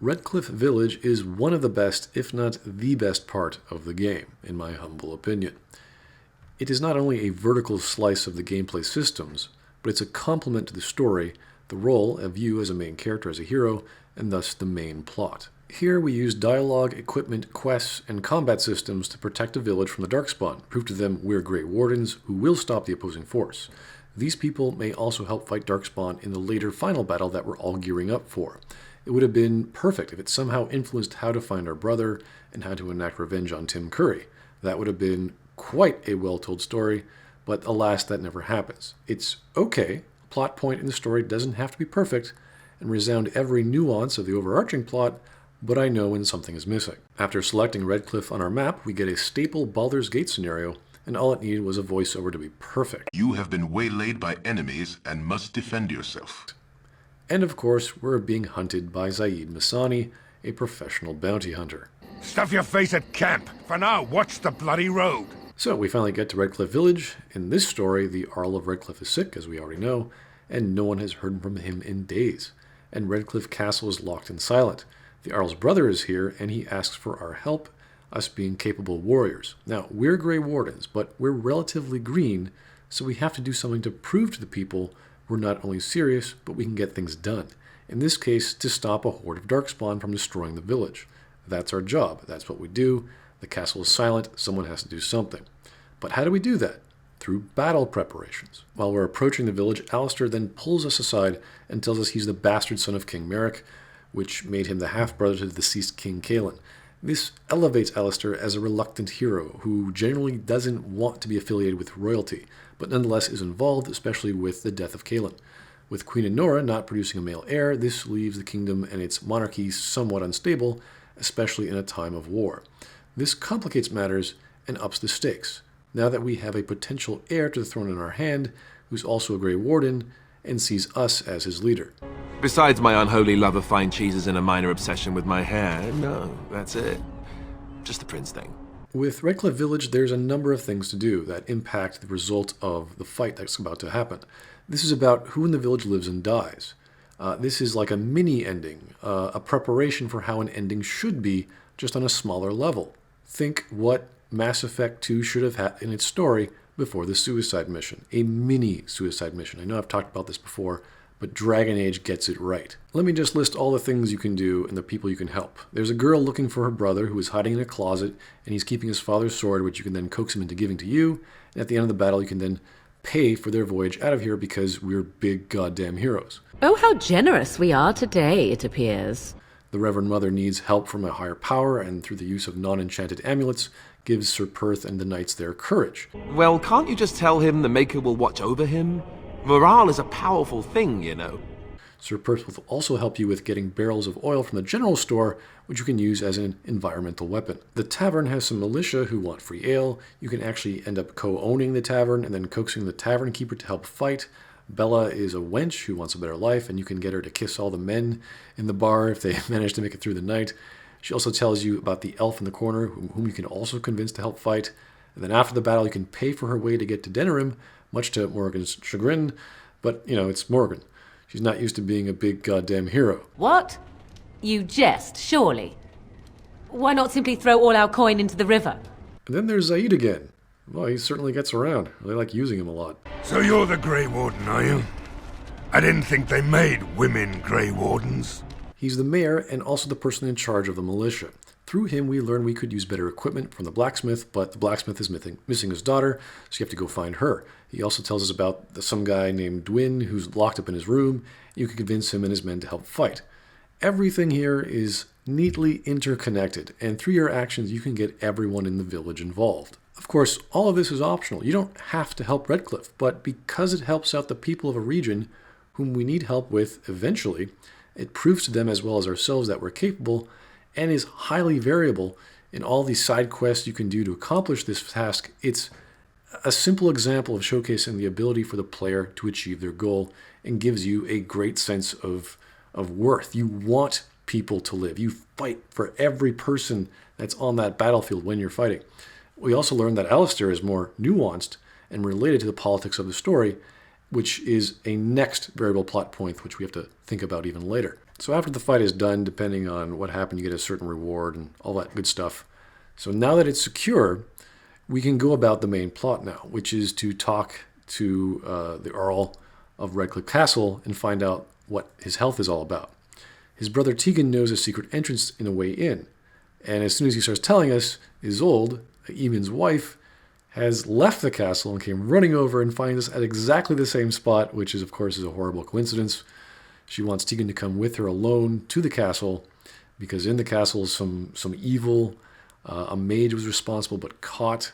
Redcliffe Village is one of the best, if not the best part of the game, in my humble opinion. It is not only a vertical slice of the gameplay systems, but it's a complement to the story, the role of you as a main character, as a hero, and thus the main plot. Here we use dialogue, equipment, quests, and combat systems to protect a village from the darkspawn, prove to them we're Grey Wardens who will stop the opposing force. These people may also help fight darkspawn in the later final battle that we're all gearing up for. It would have been perfect if it somehow influenced how to find our brother and how to enact revenge on Tim Curry. That would have been quite a well-told story, but alas, that never happens. It's okay. A plot point in the story doesn't have to be perfect and resound every nuance of the overarching plot, but I know when something is missing. After selecting Redcliffe on our map, we get a staple Baldur's Gate scenario, and all it needed was a voiceover to be perfect. You have been waylaid by enemies and must defend yourself. And of course, we're being hunted by Zaid Masani, a professional bounty hunter. Stuff your face at camp. For now, watch the bloody road. So we finally get to Redcliffe Village. In this story, the Earl of Redcliffe is sick, as we already know, and no one has heard from him in days. And Redcliffe Castle is locked and silent. The Earl's brother is here, and he asks for our help, us being capable warriors. Now, we're Grey Wardens, but we're relatively green, so we have to do something to prove to the people we're not only serious, but we can get things done. In this case, to stop a horde of darkspawn from destroying the village. That's our job. That's what we do. The castle is silent. Someone has to do something. But how do we do that? Through battle preparations. While we're approaching the village, Alistair then pulls us aside and tells us he's the bastard son of King Merrick, which made him the half-brother to the deceased King Kaelin. This elevates Alistair as a reluctant hero who generally doesn't want to be affiliated with royalty, but nonetheless is involved, especially with the death of Kaelin. With Queen Enora not producing a male heir, this leaves the kingdom and its monarchy somewhat unstable, especially in a time of war. This complicates matters and ups the stakes, now that we have a potential heir to the throne in our hand, who's also a Grey Warden, and sees us as his leader. Besides my unholy love of fine cheeses and a minor obsession with my hair, no, that's it. Just the prince thing. With Redcliffe Village, there's a number of things to do that impact the result of the fight that's about to happen. This is about who in the village lives and dies. This is like a mini-ending, a preparation for how an ending should be, just on a smaller level. Think what Mass Effect 2 should have had in its story before the suicide mission. A mini-suicide mission. I know I've talked about this before, but Dragon Age gets it right. Let me just list all the things you can do and the people you can help. There's a girl looking for her brother who is hiding in a closet, and he's keeping his father's sword, which you can then coax him into giving to you, and at the end of the battle you can then pay for their voyage out of here because we're big goddamn heroes. Oh, how generous we are today, it appears. The Reverend Mother needs help from a higher power, and through the use of non-enchanted amulets, gives Sir Perth and the knights their courage. Well, can't you just tell him the Maker will watch over him? Morale is a powerful thing, you know. Sir Perth will also help you with getting barrels of oil from the general store, which you can use as an environmental weapon. The tavern has some militia who want free ale. You can actually end up co-owning the tavern and then coaxing the tavern keeper to help fight. Bella is a wench who wants a better life, and you can get her to kiss all the men in the bar if they manage to make it through the night. She also tells you about the elf in the corner, whom you can also convince to help fight. And then after the battle, you can pay for her way to get to Denerim, much to Morgan's chagrin. But, you know, it's Morgan. She's not used to being a big goddamn hero. What? You jest, surely. Why not simply throw all our coin into the river? And then there's Zaid again. Well, he certainly gets around. I really like using him a lot. So you're the Grey Warden, are you? I didn't think they made women Grey Wardens. He's the mayor and also the person in charge of the militia. Through him, we learn we could use better equipment from the blacksmith, but the blacksmith is missing his daughter, so you have to go find her. He also tells us about some guy named Dwin who's locked up in his room. You can convince him and his men to help fight. Everything here is neatly interconnected, and through your actions, you can get everyone in the village involved. Of course, all of this is optional. You don't have to help Redcliffe, but because it helps out the people of a region whom we need help with eventually, it proves to them as well as ourselves that we're capable and is highly variable in all these side quests you can do to accomplish this task. It's a simple example of showcasing the ability for the player to achieve their goal and gives you a great sense of worth. You want people to live. You fight for every person that's on that battlefield when you're fighting. We also learned that Alistair is more nuanced and related to the politics of the story, which is a next variable plot point which we have to think about even later. So after the fight is done, depending on what happened, you get a certain reward and all that good stuff. So now that it's secure, we can go about the main plot now, which is to talk to the Earl of Redcliffe Castle and find out what his health is all about. His brother Tegan knows a secret entrance in a way in, and as soon as he starts telling us, Isolde, Eamon's wife, has left the castle and came running over and finds us at exactly the same spot, which is, of course, is a horrible coincidence. She wants Tegan to come with her alone to the castle, because in the castle is some evil. A mage was responsible but caught,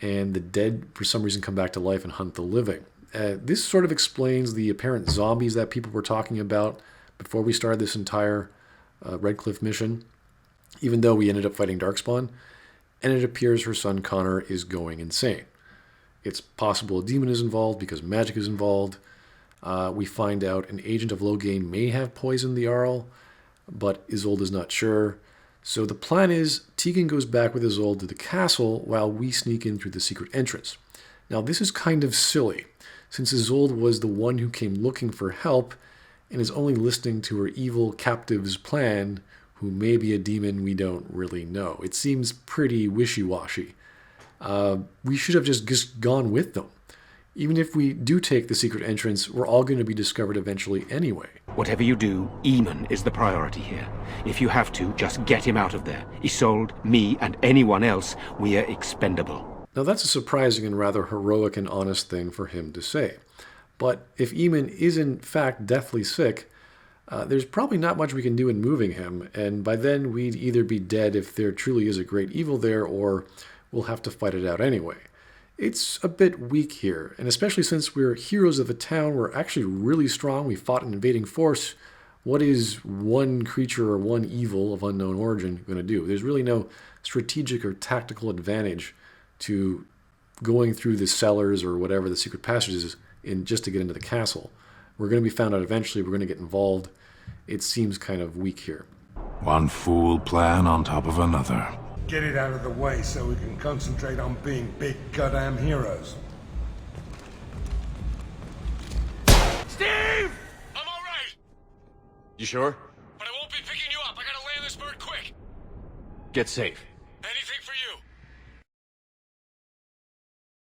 and the dead, for some reason, come back to life and hunt the living. This sort of explains the apparent zombies that people were talking about before we started this entire Redcliffe mission, even though we ended up fighting darkspawn, and it appears her son Connor is going insane. It's possible a demon is involved because magic is involved. We find out an agent of Loghain may have poisoned the Arl, but Isolde is not sure. So the plan is Tegan goes back with Isolde to the castle while we sneak in through the secret entrance. Now this is kind of silly, since Isolde was the one who came looking for help and is only listening to her evil captive's plan, who may be a demon we don't really know. It seems pretty wishy-washy. We should have just gone with them. Even if we do take the secret entrance, we're all going to be discovered eventually anyway. Whatever you do, Eamon is the priority here. If you have to, just get him out of there. Isolde, me, and anyone else, we are expendable. Now that's a surprising and rather heroic and honest thing for him to say. But if Eamon is in fact deathly sick, there's probably not much we can do in moving him, and by then we'd either be dead if there truly is a great evil there, or we'll have to fight it out anyway. It's a bit weak here, and especially since we're heroes of a town, we're actually really strong. We fought an invading force. What is one creature or one evil of unknown origin going to do? There's really no strategic or tactical advantage to going through the cellars or whatever the secret passages is in just to get into the castle. We're going to be found out eventually. We're going to get involved. It seems kind of weak here. One fool plan on top of another. Get it out of the way so we can concentrate on being big goddamn heroes. Steve! I'm all right, You sure? but I won't be picking you up. I gotta land this bird quick. Get safe.